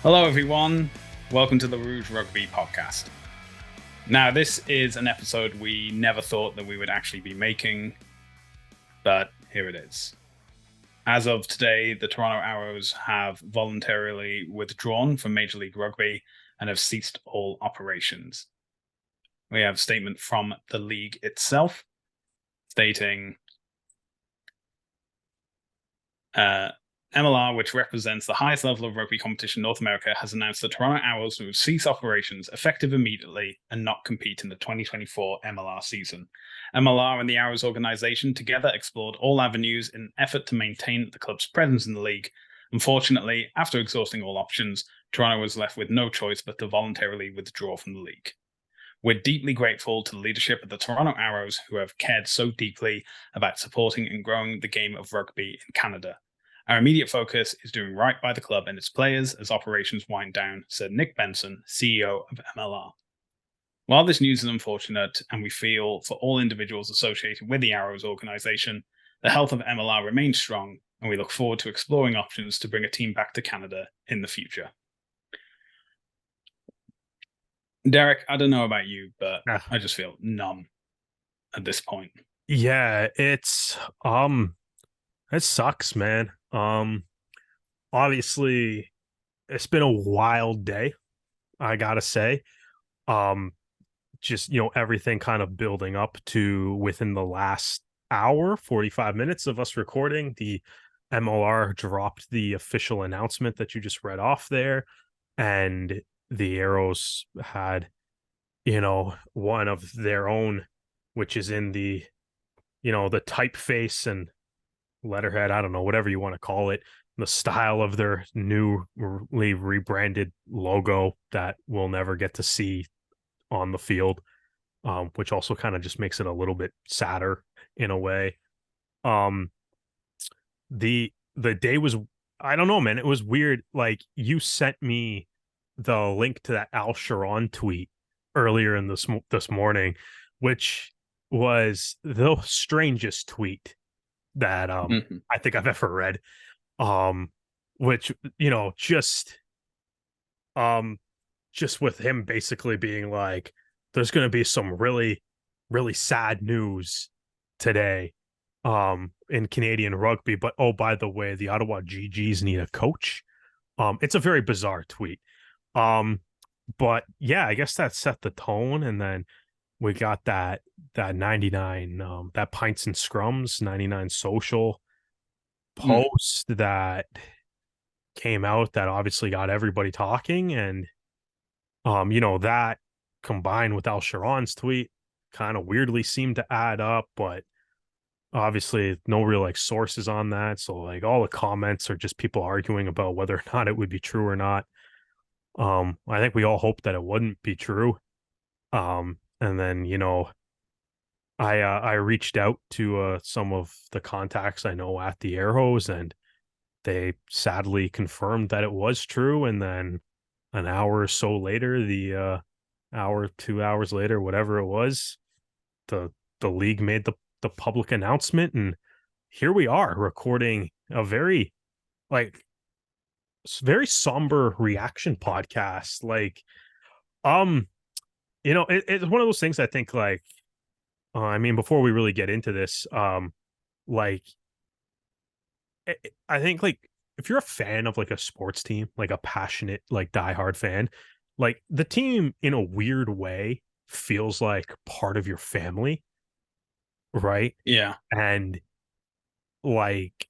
Hello, everyone. Welcome to the Rouge Rugby podcast. Now, this is an episode we never thought that we would actually be making, but here it is. As of today, the Toronto Arrows have voluntarily withdrawn from Major League Rugby and have ceased all operations. We have a statement from the league itself stating MLR, which represents the highest level of rugby competition in North America, has announced the Toronto Arrows will cease operations effective immediately and not compete in the 2024 MLR season. MLR and the Arrows organization together explored all avenues in an effort to maintain the club's presence in the league. Unfortunately, after exhausting all options, Toronto was left with no choice but to voluntarily withdraw from the league. We're deeply grateful to the leadership of the Toronto Arrows who have cared so deeply about supporting and growing the game of rugby in Canada. Our immediate focus is doing right by the club and its players as operations wind down, said Nick Benson, CEO of MLR. While this news is unfortunate and we feel for all individuals associated with the Arrows organization, the health of MLR remains strong and we look forward to exploring options to bring a team back to Canada in the future. Derek, I don't know about you, but I just feel numb at this point. Yeah, it sucks, man. Obviously it's been a wild day, I gotta say. Just, everything kind of building up to within the last hour, 45 minutes of us recording, the MLR dropped the official announcement that you just read off there, and the Arrows had, one of their own, which is in the, the typeface and letterhead, I don't know, whatever you want to call it, the style of their newly rebranded logo that we'll never get to see on the field, which also kind of just makes it a little bit sadder in a way. The day was, I don't know, man, it was weird. Like, you sent me the link to that Al Sharon tweet earlier in this morning, which was the strangest tweet that I think I've ever read. Which, just with him basically being like, there's going to be some really, really sad news today in Canadian rugby, but oh, by the way, the Ottawa GGs need a coach. It's a very bizarre tweet. But yeah, I guess that set the tone, and then we got that 99 that Pints and Scrums 99 social post that came out that obviously got everybody talking, and that combined with Al Sharon's tweet kind of weirdly seemed to add up, but obviously no real like sources on that, so like all the comments are just people arguing about whether or not it would be true or not. I think we all hoped that it wouldn't be true. And then, I reached out to some of the contacts I know at the Arrows, and they sadly confirmed that it was true. And then an hour or so later, the hour, 2 hours later, whatever it was, the league made the public announcement, and here we are recording a very somber reaction podcast. Like, it's one of those things I think, like, I mean, before we really get into this, like, I think, like, if you're a fan of like a sports team, like a passionate, like diehard fan, like the team in a weird way feels like part of your family, right? Yeah. And like,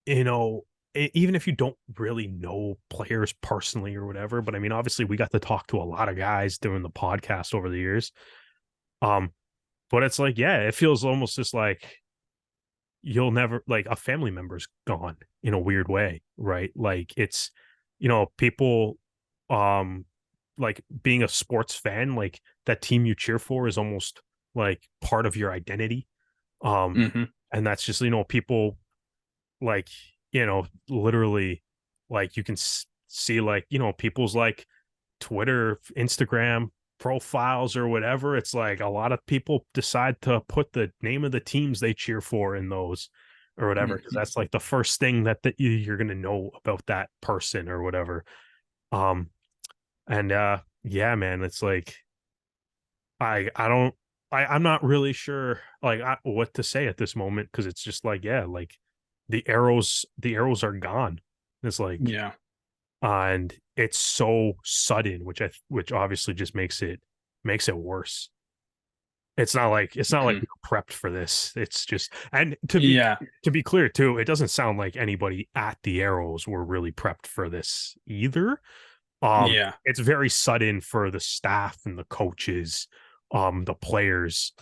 even if you don't really know players personally or whatever, but I mean, obviously we got to talk to a lot of guys doing the podcast over the years. But it's like, yeah, it feels almost just like you'll never, like, a family member's gone in a weird way, right? Like, it's, people, like, being a sports fan, like that team you cheer for is almost like part of your identity. And that's just, people, like, literally, like, you can see, like, people's like Twitter, Instagram profiles or whatever. It's like a lot of people decide to put the name of the teams they cheer for in those, or whatever, because that's like the first thing that you're gonna know about that person or whatever. Um, and yeah, man, it's like I don't I'm not really sure like what to say at this moment because it's just like yeah, like the arrows are gone. It's like Yeah. and it's so sudden, which obviously just makes it worse. It's not like we were prepped for this. It's just and Yeah. to be clear too, it doesn't sound like anybody at the Arrows were really prepped for this either. Yeah. It's very sudden for the staff and the coaches, the players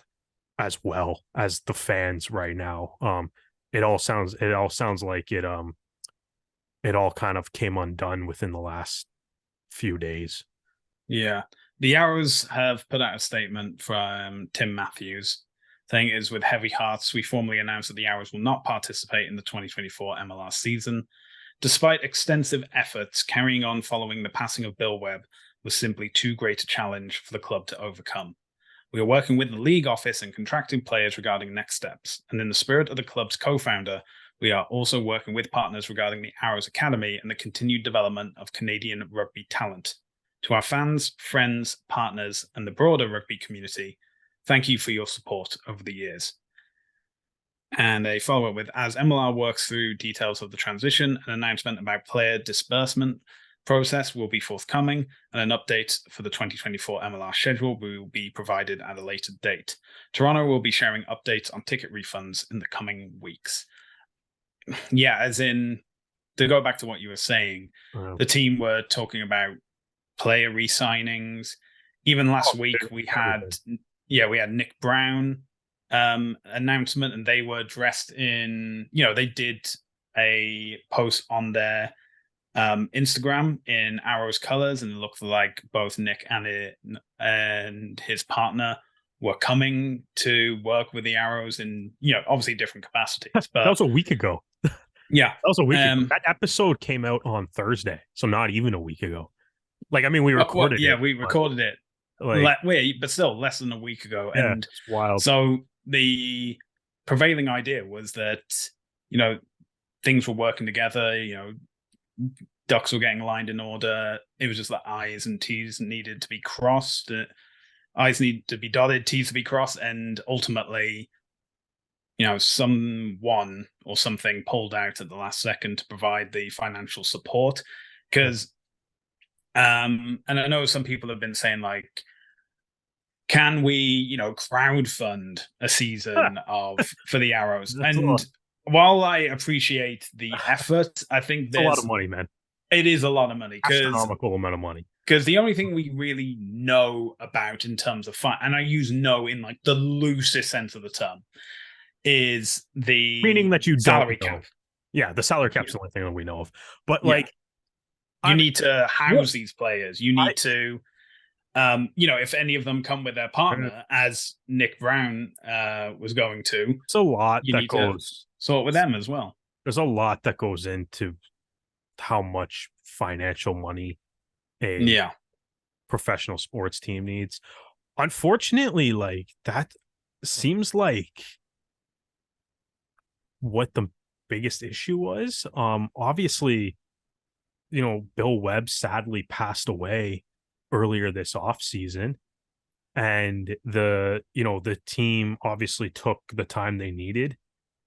as well as the fans right now. It all sounds like it all kind of came undone within the last few days. Yeah. The Arrows have put out a statement from Tim Matthews saying it is with heavy hearts we formally announce that the Arrows will not participate in the 2024 MLR season. Despite extensive efforts, carrying on following the passing of Bill Webb was simply too great a challenge for the club to overcome. We are working with the league office and contracting players regarding next steps, and in the spirit of the club's co-founder, we are also working with partners regarding the Arrows Academy and the continued development of Canadian rugby talent. To our fans, friends, partners, and the broader rugby community, thank you for your support over the years. And a follow up with as MLR works through details of the transition, an announcement about player disbursement process will be forthcoming, and an update for the 2024 MLR schedule will be provided at a later date. Toronto will be sharing updates on ticket refunds in the coming weeks. Yeah, as in, to go back to what you were saying, the team were talking about player re-signings. Even last week we had Nick Brown announcement, and they were dressed in, they did a post on their Instagram in Arrows colors, and it looked like both Nick and his partner were coming to work with the Arrows in, obviously different capacities. That But was a week ago. yeah, That was a week ago. That episode came out on Thursday, so not even a week ago. Like, I mean, we recorded it. We recorded it, but still less than a week ago. Yeah, And it's wild. so the prevailing idea was that, things were working together, ducks were getting lined in order. It was just that I's and T's needed to be crossed. I's need to be dotted, T's to be crossed. And ultimately, someone or something pulled out at the last second to provide the financial support. Because and I know some people have been saying, like, can we, crowdfund a season for the Arrows? And while I appreciate the effort, I think it's a lot of money, man. It is a lot of money. Astronomical amount of money. Because the only thing we really know about in terms of fun, and I use know in like the loosest sense of the term, is the meaning that you salary don't know. cap. Yeah, the salary cap's the only thing that we know of. But you need to house these players. You need to, if any of them come with their partner, as Nick Brown was going to, it's a lot you that need goes to sort with them as well. There's a lot that goes into how much financial money a professional sports team needs. Unfortunately, like that seems like what the biggest issue was. Obviously, Bill Webb sadly passed away earlier this off season, and the team obviously took the time they needed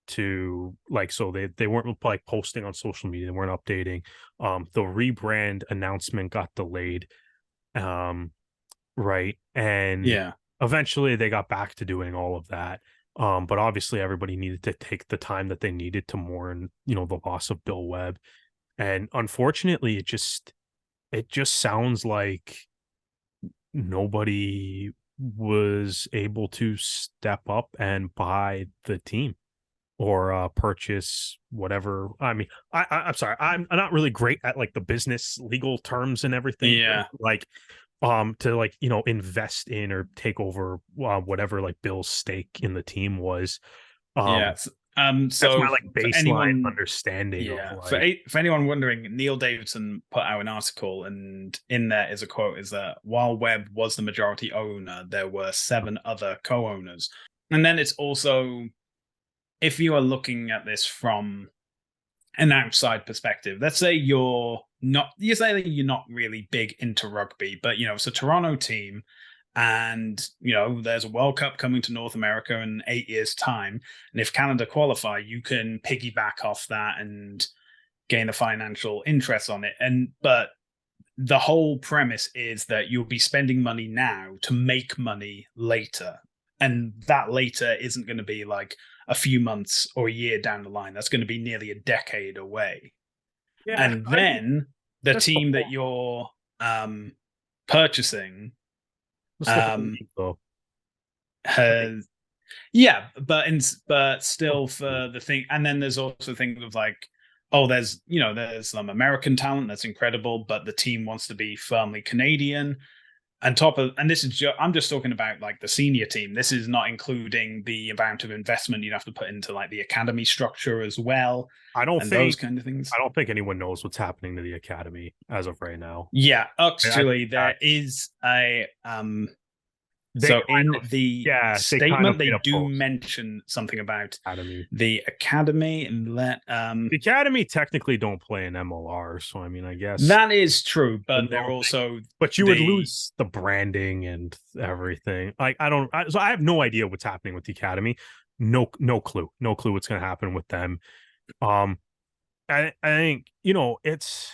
to so they weren't like posting on social media, they weren't updating. The rebrand announcement got delayed, right, and eventually they got back to doing all of that. But obviously everybody needed to take the time that they needed to mourn, the loss of Bill Webb. And unfortunately, it just sounds like nobody was able to step up and buy the team or purchase whatever. I mean, I'm sorry, I'm not really great at like the business legal terms and everything. Yeah, to invest in or take over whatever like Bill's stake in the team was. So that's my like baseline understanding. Yeah, for anyone wondering, Neil Davidson put out an article, and in there is a quote: "Is that while Webb was the majority owner, there were 7 other co-owners." And then it's also if you are looking at this from an outside perspective, let's say you say that you're not really big into rugby, but it's a Toronto team, and there's a World Cup coming to North America in 8 years' time, and if Canada qualify, you can piggyback off that and gain the financial interest on it. But the whole premise is that you'll be spending money now to make money later. And that later isn't going to be like a few months or a year down the line. That's going to be nearly a decade away. Yeah, And I mean, then the that's the team whole, that you're purchasing that's the whole um, league, though. Like, has, yeah, but still for the thing. And then there's also things of like, oh, there's some American talent that's incredible, but the team wants to be firmly Canadian. And this is I'm just talking about like the senior team. This is not including the amount of investment you'd have to put into like the academy structure as well, I don't and those think kind of things. I don't think anyone knows what's happening to the academy as of right now. Yeah, I actually, think that there is a they so kind in of, the yeah, they kind of statement made they a do post. mention something about Academy. the academy, and The academy technically don't play in MLR, so I mean, I guess that is true, I but they're don't think, also but you would the lose the branding and everything. Like so I have no idea what's happening with the academy. No clue, no clue what's going to happen with them. Um, I think it's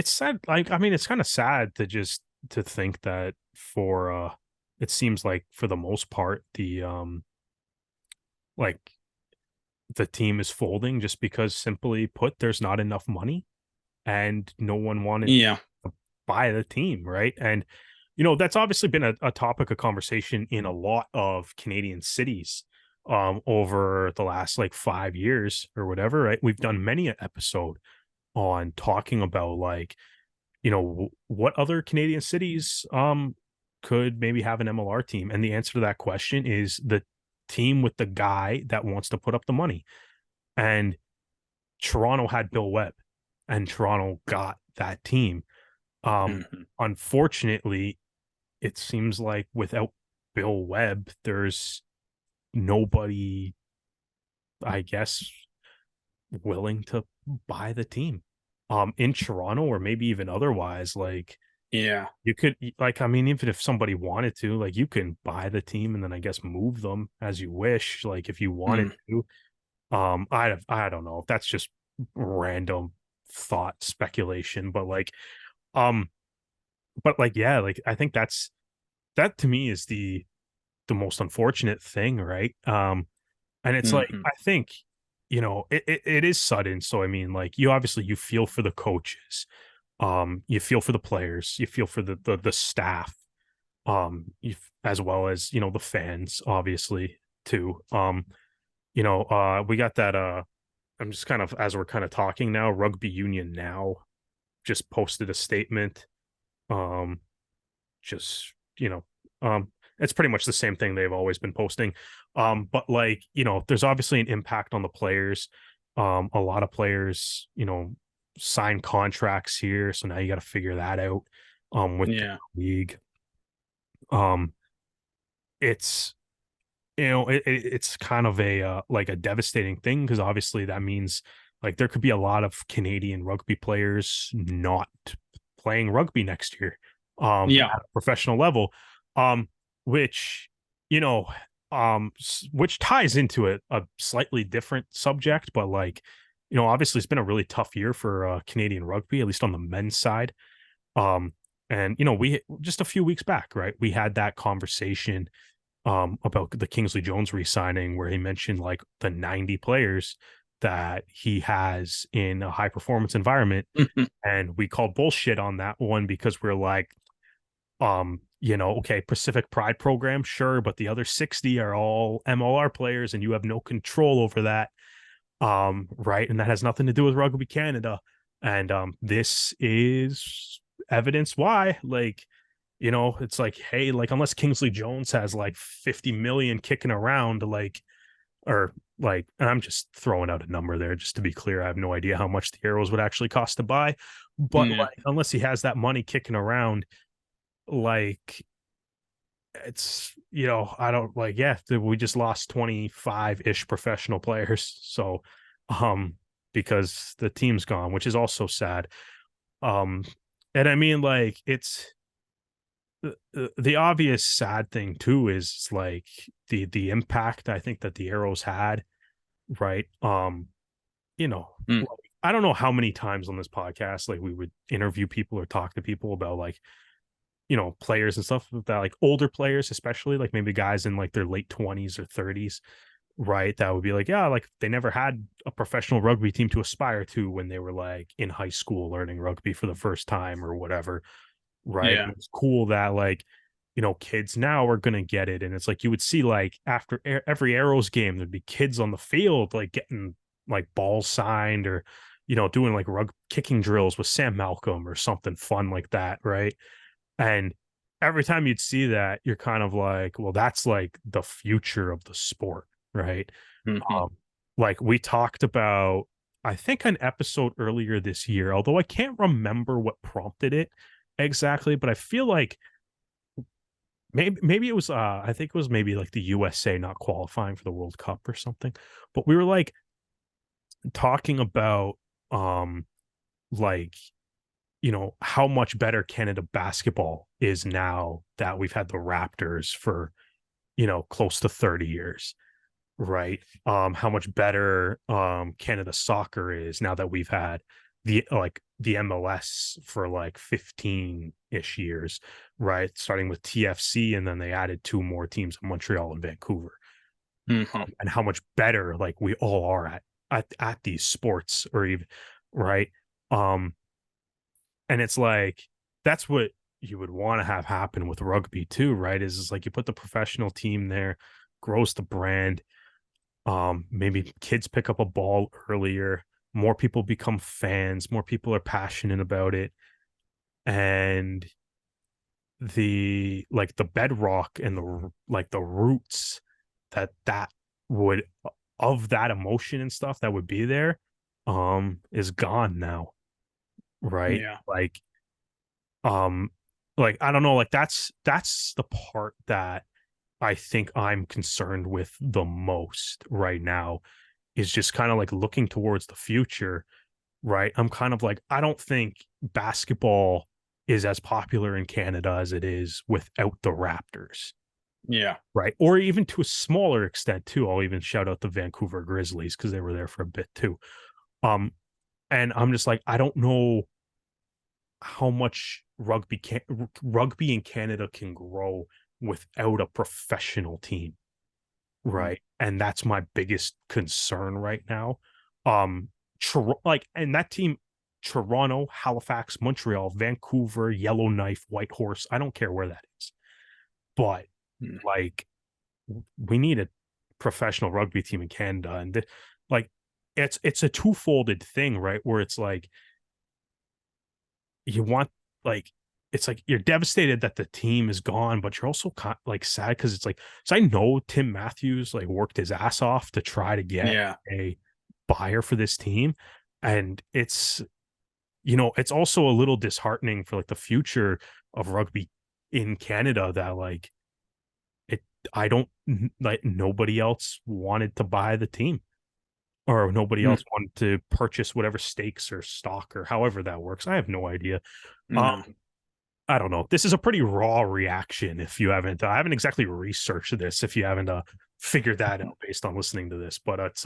sad. Like, I mean, it's kind of sad to think that for it seems like for the most part like the team is folding just because simply put there's not enough money and no one wanted yeah to buy the team, right? And that's obviously been a topic of conversation in a lot of Canadian cities over the last like 5 years or whatever, right? We've done many an episode on talking about like what other Canadian cities could maybe have an MLR team, and the answer to that question is the team with the guy that wants to put up the money. And Toronto had Bill Webb, and Toronto got that team. mhm. Unfortunately, it seems like without Bill Webb, there's nobody, I guess, willing to buy the team. In Toronto or maybe even otherwise, like Yeah. you could like, I mean, even if somebody wanted to, like you can buy the team and then I guess move them as you wish, like if you wanted Mm. to. I don't know if that's just random thought speculation, um, but like yeah, like I think that to me is the most unfortunate thing, right? And it's like Mhm. I think it is sudden, so I mean, like you obviously you feel for the coaches, you feel for the players, you feel for the staff, as well as the fans, obviously too. We got that. I'm just kind of as we're kind of talking now. Rugby Union Now just posted a statement. Um, just it's pretty much the same thing they've always been posting. But like there's obviously an impact on the players. A lot of players sign contracts here, so now you got to figure that out. With the Yeah. league, um, it's it's kind of a like a devastating thing because obviously that means like there could be a lot of Canadian rugby players not playing rugby next year Yeah. at a professional level, um which which ties into a slightly different subject, but like obviously it's been a really tough year for Canadian rugby, at least on the men's side. um and we just a few weeks back, right, we had that conversation about the Kingsley Jones re-signing where he mentioned like the 90 players that he has in a high performance environment. Mhm. And we called bullshit on that one because we're like, okay, Pacific Pride program, sure, but the other 60 are all MLR players and you have no control over that. Right. And that has nothing to do with Rugby Canada. And this is evidence why, like, it's like, hey, like, unless Kingsley Jones has like 50 million kicking around, like, or like, and I'm just throwing out a number there just to be clear. I have no idea how much the Arrows would actually cost to buy, but Yeah. like, unless he has that money kicking around, like, it's, I don't like, yeah, we just lost 25-ish professional players. So, because the team's gone, which is also sad. Um, and I mean, like, it's the obvious sad thing too is like the impact I think that the Arrows had, right? Mm. Like, I don't know how many times on this podcast like we would interview people or talk to people about like players and stuff that like older players, especially like maybe guys in like their late 20s or 30s, right? That would be like, yeah, like they never had a professional rugby team to aspire to when they were like in high school learning rugby for the first time or whatever, right? Yeah. And it's cool that like, kids now are gonna get it. And it's like you would see like after every Arrows game, there'd be kids on the field like getting like balls signed or doing like rug kicking drills with Sam Malcolm or something fun like that, right? And every time you'd see that, you're kind of like, well, that's like the future of the sport, right? Hmm. Like we talked about, I think an episode earlier this year, although I can't remember what prompted it exactly, but I feel like maybe it was I think it was maybe like the USA not qualifying for the World Cup or something. But we were like talking about like how much better Canada basketball is now that we've had the Raptors for, close to 30 years, right? How much better Canada soccer is now that we've had the MLS for like 15-ish years, right? Starting with TFC and then they added two more teams in Montreal and Vancouver. Hmm. And how much better like we all are at these sports or even right. Um and it's like that's what you would want to have happen with rugby too, right? Is like you put the professional team there, grows the brand. Maybe kids pick up a ball earlier, more people become fans, more people are passionate about it. And the bedrock and the roots that would of that emotion and stuff that would be there is gone now, right? Yeah. Um, like, I don't know, like, that's the part that I think I'm concerned with the most right now is just kinda, like, looking towards the future, right? I'm kind of like, I don't think basketball is as popular in Canada as it is without the Raptors, Yeah. right? Or even to a smaller extent too. I'll even shout out the Vancouver Grizzlies because they were there for a bit too. Um, and I'm just like, I don't know how much rugby in Canada can grow without a professional team, Mm. right? And that's my biggest concern right now. And that team, Toronto, Halifax, Montreal, Vancouver, Yellowknife, Whitehorse. I don't care where that is, but Mm. like we need a professional rugby team in Canada, and like it's a twofolded thing, right? Where it's like you want like it's like you're devastated that the team is gone, but you're also like sad because it's like so I know Tim Matthews like worked his ass off to try to get Yeah. a buyer for this team, and it's also a little disheartening for like the future of rugby in Canada that like it I don't like nobody else wanted to buy the team or nobody Mm. else wanted to purchase whatever stakes or stock or however that works. I have no idea. Um, No. I don't know. This is a pretty raw reaction if you haven't I haven't exactly researched this if you haven't figured that out based on listening to this, but it's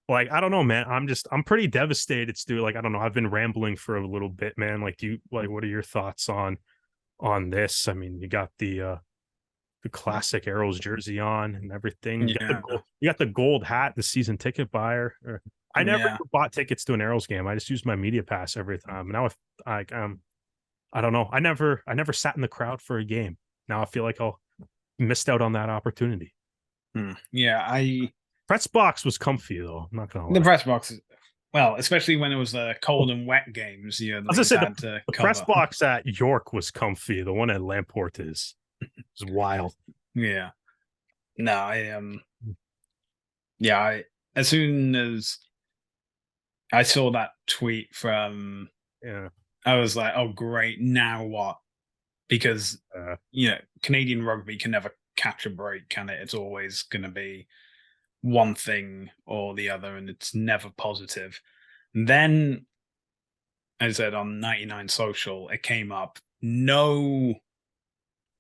like I don't know, man. I'm pretty devastated, Stu. Like I don't know. I've been rambling for a little bit, man. Like do you like what are your thoughts on this? I mean, you got the classic Arrows jersey on and everything. Yeah. You got the gold hat, the season ticket buyer. I never Yeah. bought tickets to an Arrows game. I just used my media pass every time. Now if I don't know. I never sat in the crowd for a game. Now I feel like I'll missed out on that opportunity. Mm. Yeah. Press box was comfy though. I'm not gonna The lie. press box, well, especially when it was the cold and wet games, I was they gonna just say had to the press cover. box at York was comfy. The one at Lamport is wild. Yeah. No, yeah, as soon as I saw that tweet from, Yeah. I was like, oh great, now what? because Canadian rugby can never catch a break, can it? It's always going to be one thing or the other, and it's never positive. And then, as I said on 99 Social, it came up, no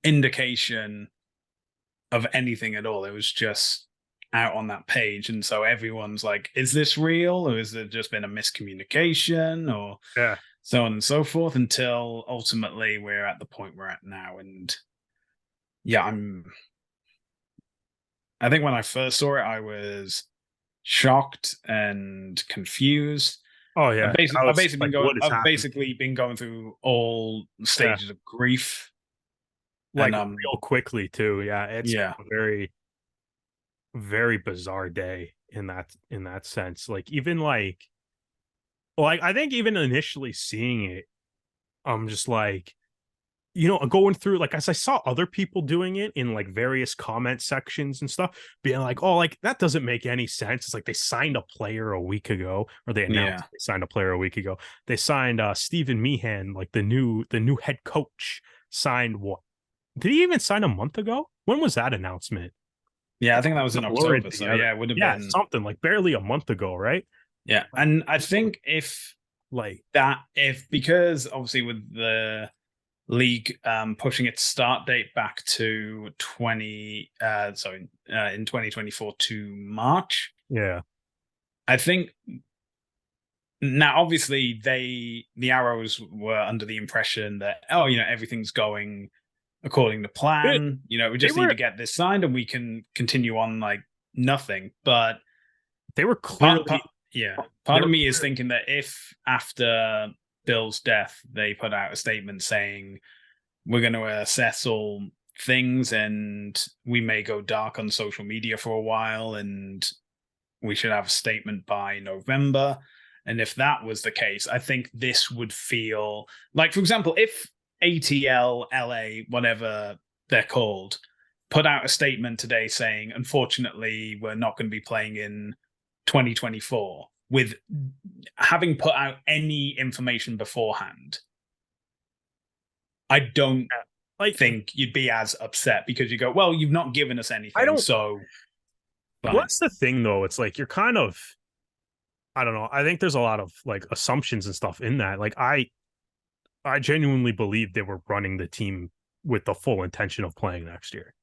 indication of anything at all. It was just out on that page, and so everyone's like, is this real, or has there just been a miscommunication, or Yeah. so on and so forth, until ultimately we're at the point we're at now. And yeah, I think when I first saw it, I was shocked and confused. Oh yeah. I I've was basically like, what is I've happening? basically been going through all Yeah. stages of grief. Like And real quickly too. Yeah. It's yeah. a very, very bizarre day in that sense. Like even like I think even initially seeing it, I'm just like, going through, like, as I saw other people doing it in like various comment sections and stuff, being like, oh, like that doesn't make any sense. It's like they signed a player a week ago, or they announced Yeah. they signed a player a week ago. They signed Stephen Meehan, like the new head coach, signed what? Did he even sign a month ago? When was that announcement? Yeah, I think that was in Blurred October. So together. yeah, it would have Yeah, been. something like barely a month ago, right? Yeah. And I think Like if because obviously with the league pushing its start date back to in 2024 to March, yeah. I think now obviously the Arrows were under the impression that, oh, everything's going according to It, plan, we they just need to were get this signed and we can continue on like nothing. But they were part, clearly part yeah, they part of were me is clear, thinking that if after Bill's death they put out a statement saying we're going to assess all things and we may go dark on social media for a while and we should have a statement by November. And if that was the case, I think this would feel like, for example, if ATL, LA, whatever they're called, put out a statement today saying, unfortunately, we're not going to be playing in 2024, with having put out any information beforehand, I don't like think you'd be as upset because you go, well, you've not given us I anything, don't. so fine. What's the thing though? It's like you're kind of, I don't know. I think there's a lot of like assumptions and stuff in that. Like I genuinely believe they were running the team with the full intention of playing next year.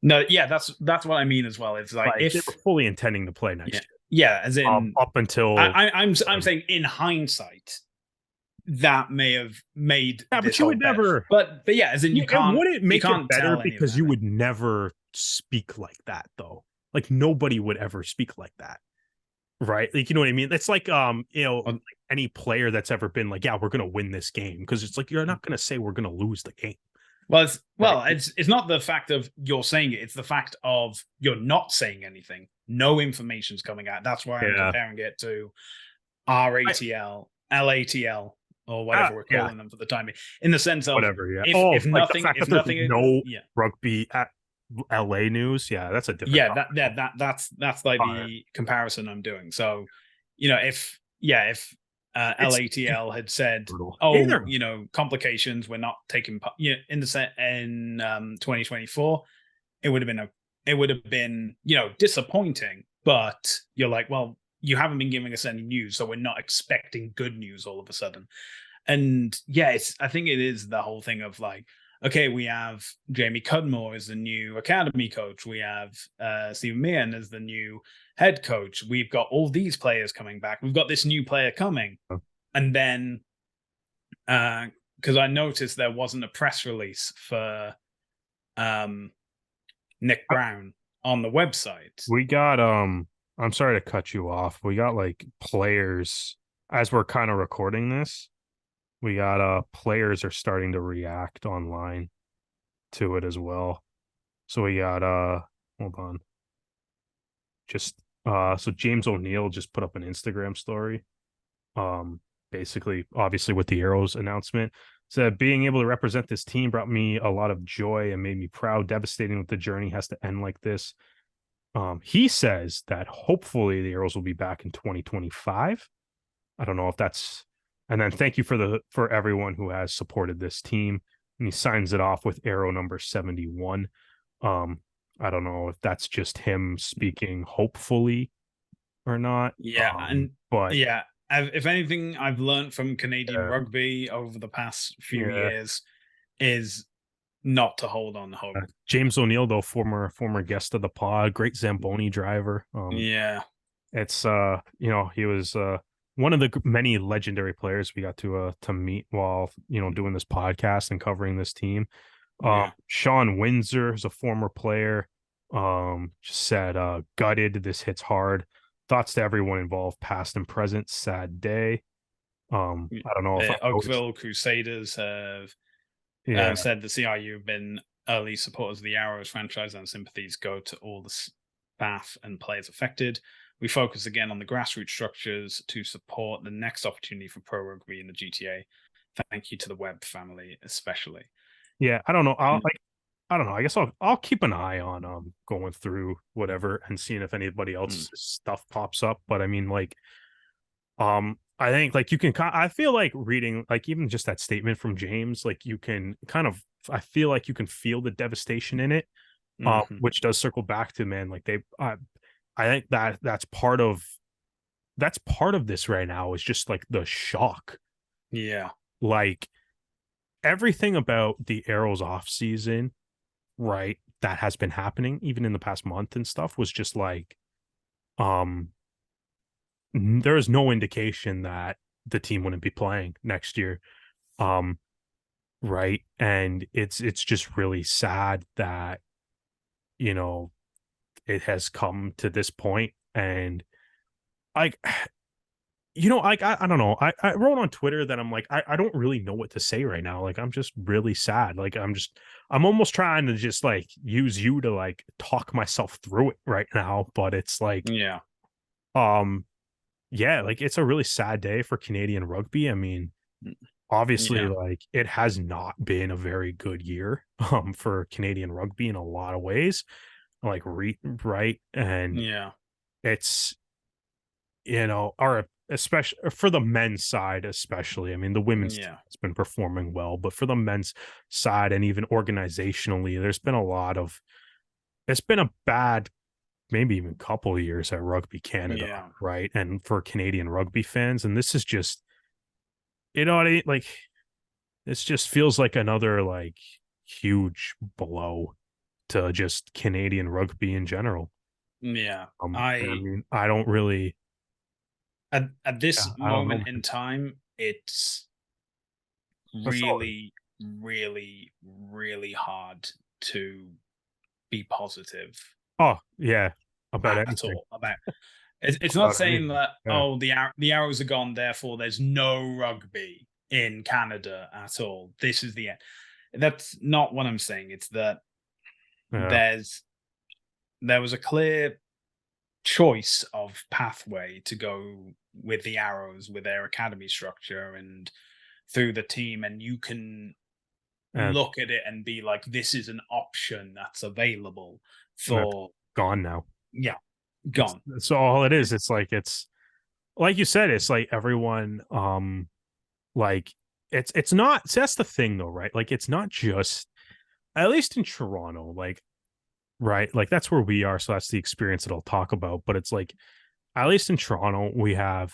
No, yeah, that's what I mean as well. It's like Like they were if fully intending to play yeah, next year. yeah, as in Up until I'm saying in hindsight that may have made yeah, but this you whole would better. never. But yeah, as in It wouldn't you make it can't better tell any of because that. you would never speak like that though. Like nobody would ever speak like that. Right? Like, you know what I mean? It's like, Well, like any player that's ever been like, yeah, we're gonna win this game because it's like you're not gonna say we're gonna lose the game, right? it's not the fact of you're saying it; it's the fact of you're not saying anything. No information's coming out. That's why I'm Yeah, comparing it to RATL, LATL, or whatever we're yeah, calling them for the time being. In the sense of whatever. Yeah. Oh, like the fact if that there's nothing, no yeah, rugby at LA news. Yeah, that's a different yeah, topic. that's like All right, the comparison I'm doing. So, if it's LATL had said, brutal. "Oh, Either complications, we're not taking part," in the set in 2024, it would have been disappointing. But you're like, well, you haven't been giving us any news, so we're not expecting good news all of a sudden. And yeah, I think it is the whole thing of like, okay, we have Jamie Cudmore as the new academy coach. We have Stephen Meehan as the new head coach. We've got all these players coming back. We've got this new player coming. And then, because I noticed there wasn't a press release for Nick Brown on the website. we got I'm sorry to cut you off. We got like players as we're kind of recording this. We got players are starting to react online to it as well. So we got hold on. Just so James O'Neill just put up an Instagram story. Basically obviously with the Arrows announcement. Said being able to represent this team brought me a lot of joy and made me proud. Devastating that the journey has to end like this. He says that hopefully the Arrows will be back in 2025. I don't know if that's, and then thank you for everyone who has supported this team. and he signs it off with arrow number 71. Um, I don't know if that's just him speaking hopefully or not. Yeah, and But yeah, if anything, I've learned from Canadian rugby over the past few yeah, years is not to hold on hope. James O'Neill, though, former guest of the pod, great Zamboni driver. Yeah, It's he was one of the many legendary players we got to meet while doing this podcast and covering this team. yeah, Sean Windsor is a former player. Just said gutted. This hits hard. Thoughts to everyone involved, past and present. Sad day. I don't know if I the noticed. Oakville Crusaders have Yeah, said the CRU have been early supporters of the Arrows franchise, and sympathies go to all the staff and players affected. We focus again on the grassroots structures to support the next opportunity for pro rugby in the GTA. Thank you to the Webb family, especially. yeah. I don't know. And, I don't know. I guess I'll keep an eye on going through whatever and seeing if anybody else's stuff pops up. But I mean, like, I think like you can I feel like reading like even just that statement from James, like you can kind of I feel like you can feel the devastation in it. mhm. Which does circle back to, man, like I think that's part of this right now is just like the shock. Yeah, Like everything about the Arrows off season, right, that has been happening even in the past month and stuff was just like um there is no indication that the team wouldn't be playing next year. Um right, and it's just really sad that you know it has come to this point. And like like I don't know. I wrote on Twitter that I'm like, I don't really know what to say right now. Like I'm just really sad. Like I'm almost trying to just like use you to like talk myself through it right now. But it's like, yeah, um, yeah, like it's a really sad day for Canadian rugby. I mean, mm, obviously, yeah, like it has not been a very good year for Canadian rugby in a lot of ways. Like right. And yeah, it's our especially for the men's side, especially. I mean, the women's team yeah, has been performing well, but for the men's side and even organizationally, it's been a bad, maybe even couple of years at Rugby Canada, yeah, right? And for Canadian rugby fans, and this is just, what I mean? Like, this just feels like another like huge blow to just Canadian rugby in general. yeah. And I I mean, I don't really, at this yeah, I don't know, moment in man. time, it's That's all. really, really, really hard to be positive Oh, yeah, about at anything, all about. It's not about saying anything. that Yeah, the arrows are gone, therefore there's no rugby in Canada at all. This is the end. That's not what I'm saying. It's that yeah, there's there was a clear choice of pathway to go with the arrows with their academy structure and through the team, and you can and look at it and be like, this is an option that's available that's for gone now. yeah, It's gone. that's all it is. And It's like you said, it's like everyone, like it's not so that's the thing though, right? Like it's not just at least in Toronto, like right, like that's where we are, so that's the experience that I'll talk about. But it's like at least in Toronto, we have,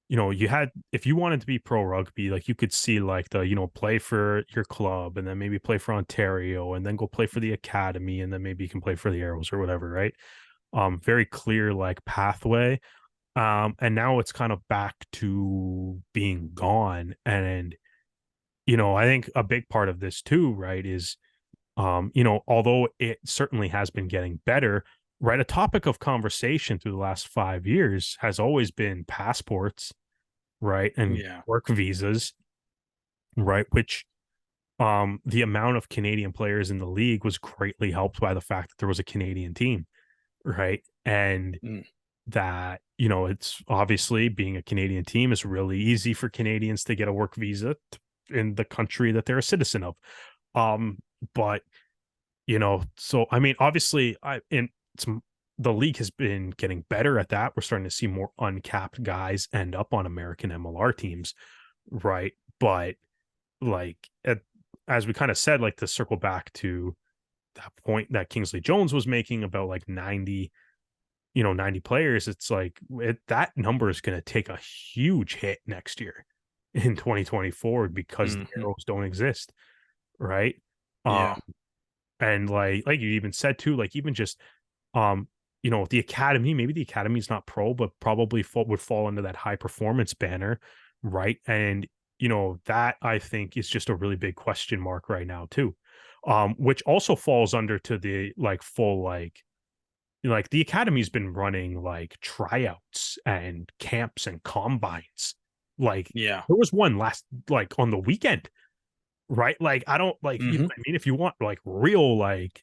you had if you wanted to be pro rugby, like you could see like the, play for your club and then maybe play for Ontario and then go play for the academy and then maybe you can play for the Arrows or whatever, right? Very clear like pathway. And now it's kind of back to being gone. And, I think a big part of this too, right, is although it certainly has been getting better, right? A topic of conversation through the last 5 years has always been passports, right? And yeah, work visas, right? Which the amount of Canadian players in the league was greatly helped by the fact that there was a Canadian team, right? And mm, that, it's obviously being a Canadian team is really easy for Canadians to get a work visa in the country that they're a citizen of. But so I mean, obviously, it's the league has been getting better at that. We're starting to see more uncapped guys end up on American MLR teams, right? But like, as we kind of said, like to circle back to that point that Kingsley Jones was making about like 90, 90 players, it's like that number is going to take a huge hit next year in 2024 because the Mhm. arrows don't exist, right? Um, Yeah. and like you even said too, like even just the academy, maybe the academy's not pro, but probably would fall under that high performance banner, right? And that I think is just a really big question mark right now too. Which also falls under to the like full like the academy's been running like tryouts and camps and combines. Like Yeah. there was one last like on the weekend, right? Like I don't like Hmm. I mean if you want like real like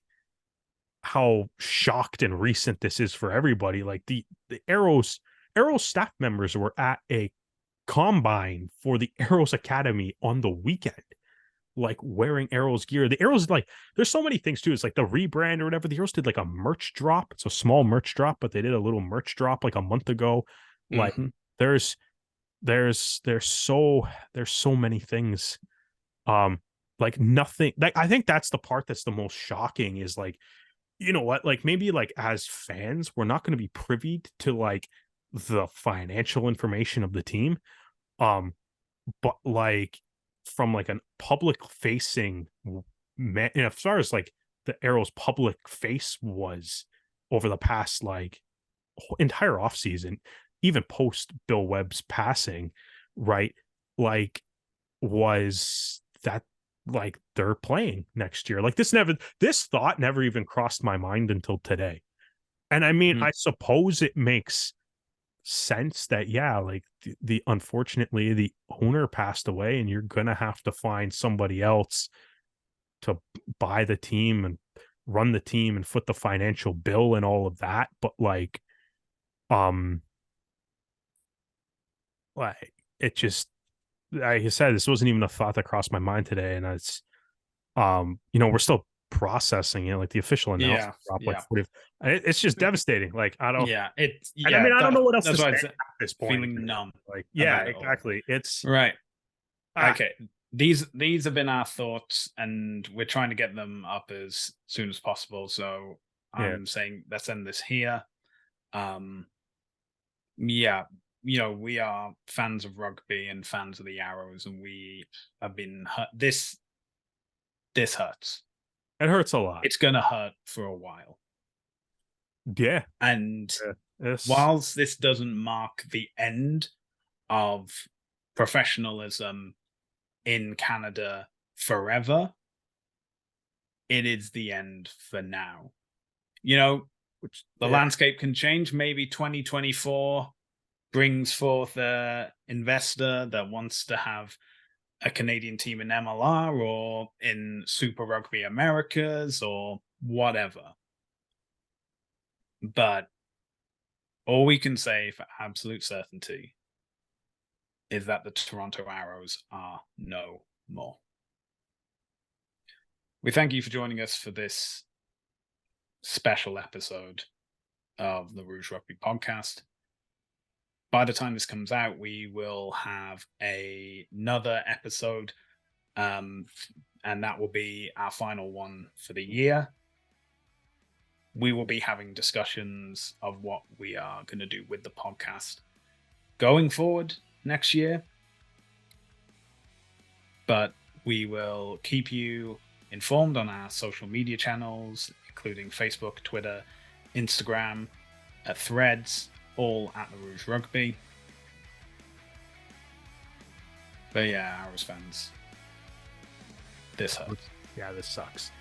how shocked and recent this is for everybody, like the Arrows staff members were at a combine for the Arrows Academy on the weekend, like wearing Arrows gear. The Arrows like there's so many things too. It's like the rebrand or whatever. The Arrows did like a merch drop. It's a small merch drop, but they did a little merch drop like a month ago. Like Hmm. there's there's so many things. Um like nothing like I think that's the part that's the most shocking is like, you know what, like maybe like as fans, we're not going to be privy to like the financial information of the team. Um, but like from like an public facing man, as far as like the Arrow's public face was over the past like entire off season, even post Bill Webb's passing, right? Like, was that like they're playing next year? Like this thought never even crossed my mind until today. And I mean, I suppose it makes sense that yeah, like the unfortunately the owner passed away and you're gonna have to find somebody else to buy the team and run the team and foot the financial bill and all of that. But um like it just like I said, this wasn't even a thought that crossed my mind today. And it's we're still processing it. Like the official Yeah. announcement dropped like Yeah. 40. It's just devastating. Like I don't Yeah. and I mean I don't know what else to That's why say it's at this point. feeling numb Like, yeah, about it all. exactly. It's Right. ah, Okay. These have been our thoughts, and we're trying to get them up as soon as possible. So yeah. I'm saying let's end this here. Um, yeah, we are fans of rugby and fans of the Arrows, and we have been hurt. This hurts. It hurts a lot. It's gonna hurt for a while. Yeah. And Yeah. It's whilst this doesn't mark the end of professionalism in Canada forever, it is the end for now. which The yeah. landscape can change. Maybe 2024 brings forth a investor that wants to have a Canadian team in MLR or in Super Rugby Americas or whatever. But all we can say for absolute certainty is that the Toronto Arrows are no more. We thank you for joining us for this special episode of the Rouge Rugby podcast. By the time this comes out, we will have another episode, and that will be our final one for the year. We will be having discussions of what we are going to do with the podcast going forward next year. But we will keep you informed on our social media channels, including Facebook, Twitter, Instagram, Threads, all at the Rouge Rugby. But yeah, Arrows fans, this hurts. Yeah, this sucks.